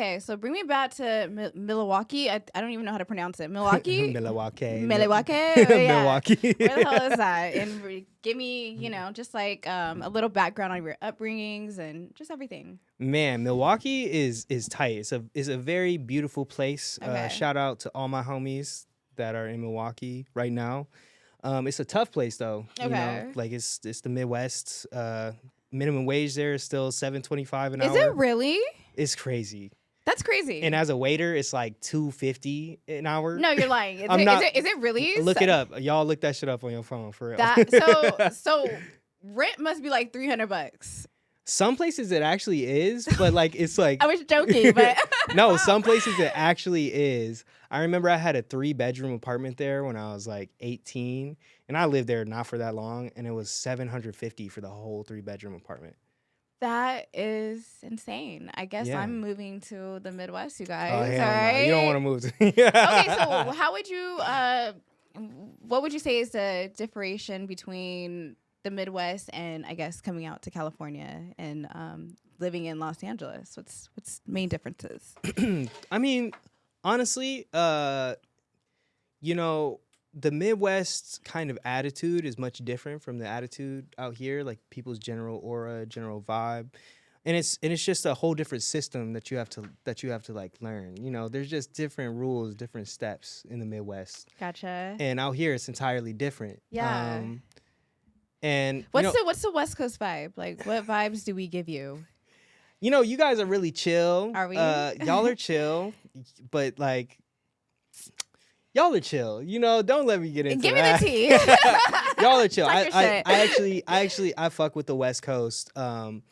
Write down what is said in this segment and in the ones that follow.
Okay, so bring me back to Milwaukee. I don't even know how to pronounce it. Milwaukee? Milwaukee. Milwaukee? Oh, yeah. Milwaukee. Where the hell is that? And give me, just like a little background on your upbringings and just everything. Man, Milwaukee is tight. It's a very beautiful place. Okay. Shout out to all my homies that are in Milwaukee right now. It's a tough place though. Okay. Like it's the Midwest. Minimum wage there is still $7.25 an hour. Is it really? It's crazy. That's crazy. And as a waiter, it's like $2.50 an hour. No, you're lying. Is it really? Look it up. Y'all look that shit up on your phone for real. So rent must be like $300. Some places it actually is, but like it's like I was joking, but no, some places it actually is. I remember I had a 3-bedroom apartment there when I was like 18, and I lived there not for that long, and it was $750 for the whole 3-bedroom apartment. That is insane. I guess Yeah. I'm moving to the Midwest, you guys. Oh, all hell right. no. You don't want to move to Okay, so how would you what would you say is the differentiation between the Midwest and I guess coming out to California and living in Los Angeles? What's the main differences? I mean, honestly, the Midwest kind of attitude is much different from the attitude out here, like people's general aura, general vibe. And it's just a whole different system that you have to like learn. There's just different rules, different steps in the Midwest. Gotcha. And out here it's entirely different. Yeah. And what's the West Coast vibe? Like what vibes do we give you? You guys are really chill. Are we? Y'all are chill, but like y'all are chill. Don't let me get into Give that. me the tea. Y'all are chill. Talk I your actually I fuck with the West Coast. And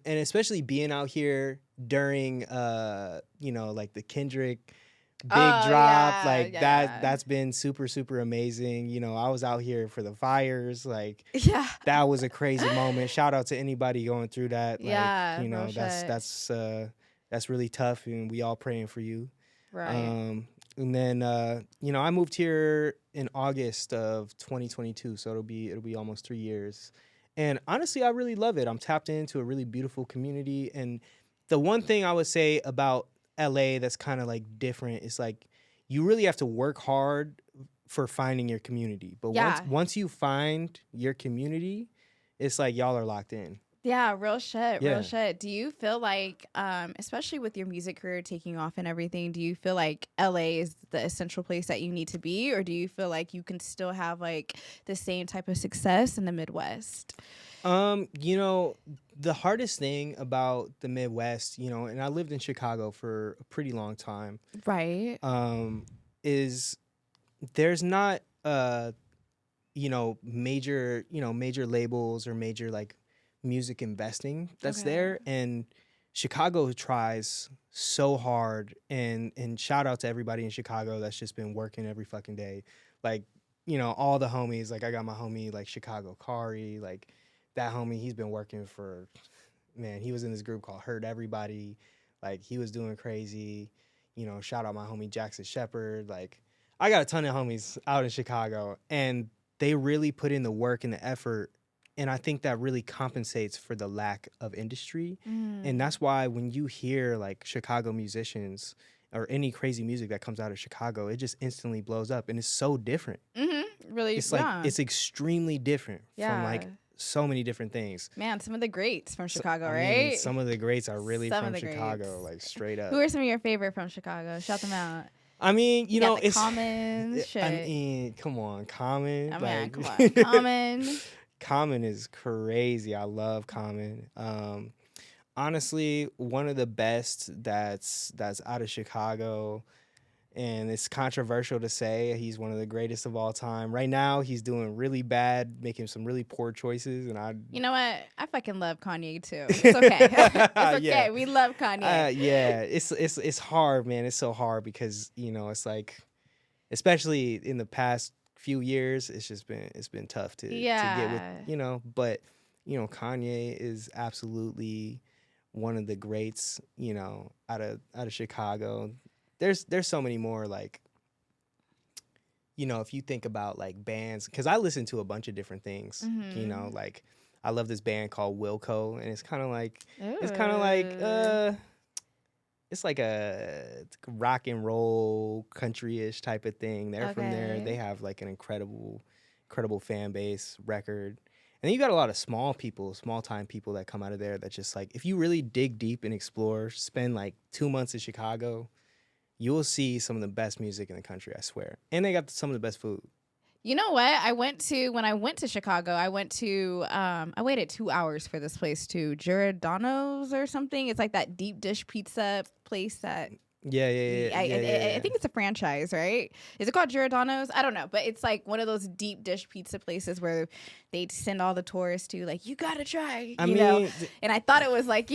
especially being out here during like the Kendrick big drop, that's been super, super amazing. I was out here for the fires. Like that was a crazy moment. Shout out to anybody going through that. Like, that's really tough, and we all praying for you. Right. And then I moved here in August of 2022, so it'll be almost 3 years. And honestly, I really love it. I'm tapped into a really beautiful community. And the one thing I would say about LA that's kind of like different is like you really have to work hard for finding your community. But once you find your community, it's like y'all are locked in. Yeah, real shit, Yeah. real shit. Do you feel like, especially with your music career taking off and everything, do you feel like LA is the essential place that you need to be? Or do you feel like you can still have like the same type of success in the Midwest? The hardest thing about the Midwest, and I lived in Chicago for a pretty long time. Right. Is there's not major labels or major like music investing that's there, and Chicago tries so hard, and shout out to everybody in Chicago that's just been working every fucking day, like all the homies. Like I got my homie like Chicago Kari, like that homie, he's been working for, man, he was in this group called Hurt Everybody, like he was doing crazy. Shout out my homie Jackson Shepherd. Like I got a ton of homies out in Chicago, and they really put in the work and the effort. And I think that really compensates for the lack of industry. And that's why when you hear like Chicago musicians or any crazy music that comes out of Chicago, it just instantly blows up. And it's so different. Really, it's like it's extremely different from like so many different things. Man, some of the greats from Chicago, right? Mean, some of the greats are really from Chicago, like straight up. Who are some of your favorite from Chicago? Shout them out. I mean, it's Common shit. I mean, come on, Common. Come on, Common. Common is crazy. I love Common. Honestly, one of the best that's out of Chicago, and it's controversial to say he's one of the greatest of all time. Right now, he's doing really bad, making some really poor choices, and You know what? I fucking love Kanye too. It's okay. It's okay. Yeah. We love Kanye. Yeah, it's hard, man. It's so hard because it's like, especially in the past few years, it's been tough to get with, but Kanye is absolutely one of the greats, out of Chicago. There's so many more, like, if you think about like bands, because I listen to a bunch of different things, like I love this band called Wilco, and it's kind of like it's like it's like a rock and roll country-ish type of thing. They're from there. Okay. They have like an incredible fan base record. And then you got a lot of small time people that come out of there that just like, if you really dig deep and explore, spend like 2 months in Chicago, you will see some of the best music in the country, I swear. And they got some of the best food. You know what? When I went to Chicago, I waited 2 hours for this place too. Giordano's or something. It's like that deep dish pizza place that Yeah. I think it's a franchise, right? Is it called Giordano's? I don't know, but it's like one of those deep dish pizza places where they send all the tourists to, like, you gotta try, you know. And I thought it was like,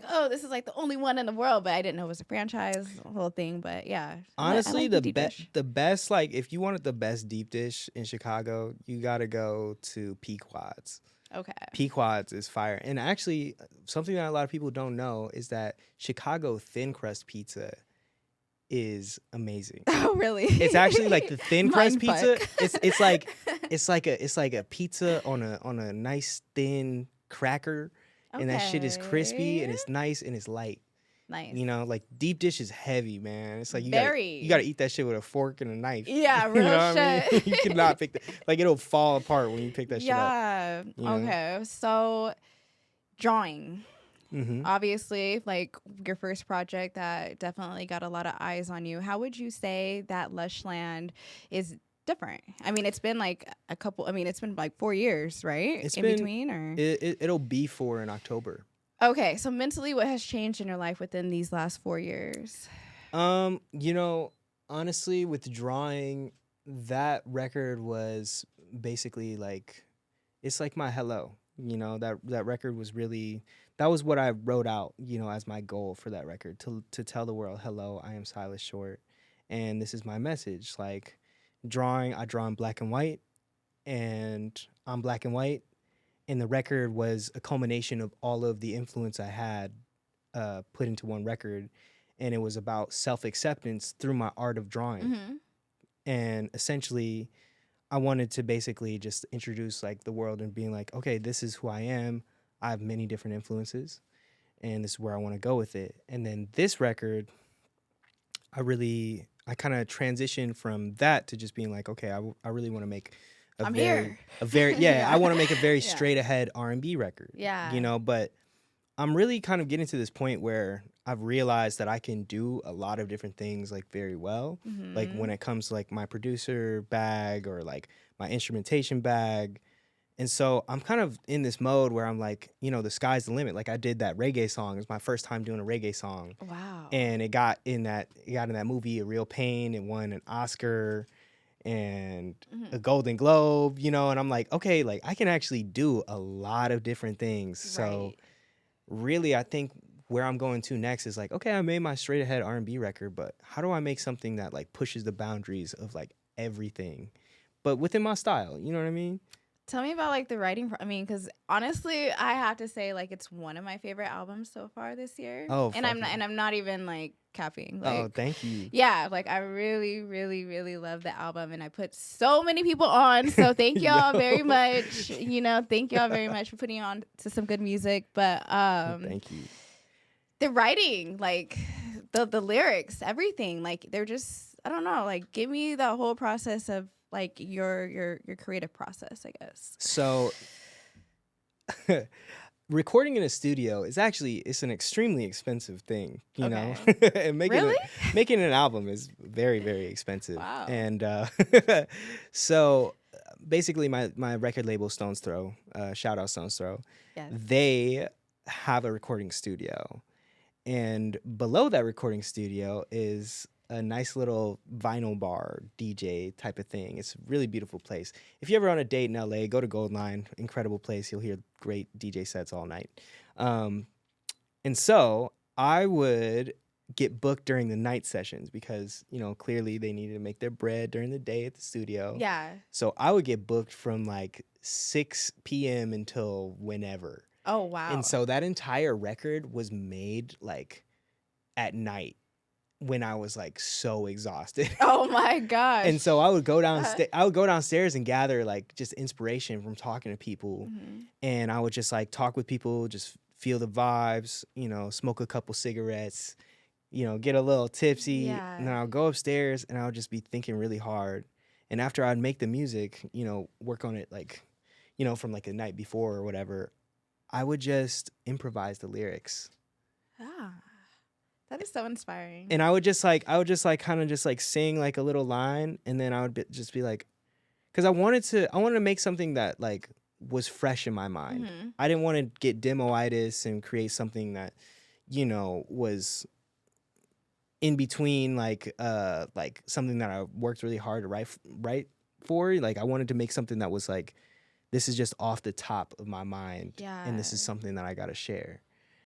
oh, this is like the only one in the world, but I didn't know it was a franchise whole thing. But yeah, honestly, I like the best, like, if you wanted the best deep dish in Chicago, you gotta go to Pequod's. Okay. Pequod's is fire. And actually, something that a lot of people don't know is that Chicago thin crust pizza is amazing. Oh, really? It's actually like the thin crust pizza. Mindfuck. It's like a pizza on a nice thin cracker, and that shit is crispy and it's nice and it's light. Nice. You know, like deep dish is heavy, man. It's like you gotta eat that shit with a fork and a knife. Yeah, real you know what I mean? shit. You cannot pick that. Like, it'll fall apart when you pick that shit up. Yeah. You know? Okay. So, drawing. Mm-hmm. Obviously, like your first project that definitely got a lot of eyes on you. How would you say that Lushland is different? I mean, it's been like it's been like 4 years, right? Between, or it'll be 4 in October. Okay, so mentally, what has changed in your life within these last 4 years? You know, honestly, with drawing, that record was basically like, it's like my hello. You know, that record was really, that was what I wrote out, you know, as my goal for that record, to tell the world, hello, I am Silas Short, and this is my message. Like, I draw in black and white, and I'm black and white. And the record was a culmination of all of the influence I had put into one record. And it was about self-acceptance through my art of drawing. Mm-hmm. And essentially, I wanted to basically just introduce like the world and being like, okay, this is who I am. I have many different influences, and this is where I want to go with it. And then this record, I kind of transitioned from that to just being like, okay, I really want to make I want to make a very straight ahead R&B record. Yeah. You know, but I'm really kind of getting to this point where I've realized that I can do a lot of different things like very well. Mm-hmm. Like when it comes to like my producer bag or like my instrumentation bag. And so I'm kind of in this mode where I'm like, you know, the sky's the limit. Like I did that reggae song. It was my first time doing a reggae song. Wow. And it got in that movie, A Real Pain. It won an Oscar and a Golden Globe, you know, and I'm like, okay, like I can actually do a lot of different things. Right. So really, I think where I'm going to next is like, okay, I made my straight ahead R&B record, but how do I make something that like pushes the boundaries of like everything, but within my style? You know what I mean? Tell me about like the writing. Because honestly, I have to say like it's one of my favorite albums so far this year. Oh, and I'm not even like capping. Like, oh, thank you. Yeah, like I really, really, really love the album, and I put so many people on. So thank y'all very much. You know, thank y'all very much for putting on to some good music. But thank you. The writing, like the lyrics, everything, like they're just, I don't know. Like give me the whole process of like your creative process, I guess. So recording in a studio is it's an extremely expensive thing, you know. And making an album is very, very expensive. Wow. And so basically my record label Stone's Throw, shout out Stone's Throw. Yes. They have a recording studio, and below that recording studio is a nice little vinyl bar DJ type of thing. It's a really beautiful place. If you're ever on a date in LA, go to Goldline. Incredible place. You'll hear great DJ sets all night. And so I would get booked during the night sessions because, you know, clearly they needed to make their bread during the day at the studio. Yeah. So I would get booked from like 6 p.m. until whenever. Oh, wow. And so that entire record was made like at night, when I was like so exhausted. Oh my gosh. And so I would go downstairs and gather like just inspiration from talking to people. Mm-hmm. And I would just like talk with people, just feel the vibes, you know, smoke a couple cigarettes, get a little tipsy, Yeah. and then I'll go upstairs and I'll just be thinking really hard. And after I'd make the music, work on it like, from like the night before or whatever, I would just improvise the lyrics. Ah, that is so inspiring. And I would just kind of just like sing like a little line, and then I would just be like, because I wanted to make something that like was fresh in my mind. Mhm. I didn't want to get demoitis and create something that, was in between like something that I worked really hard to write for. Like I wanted to make something that was like, this is just off the top of my mind, and this is Yeah. something that I gotta share.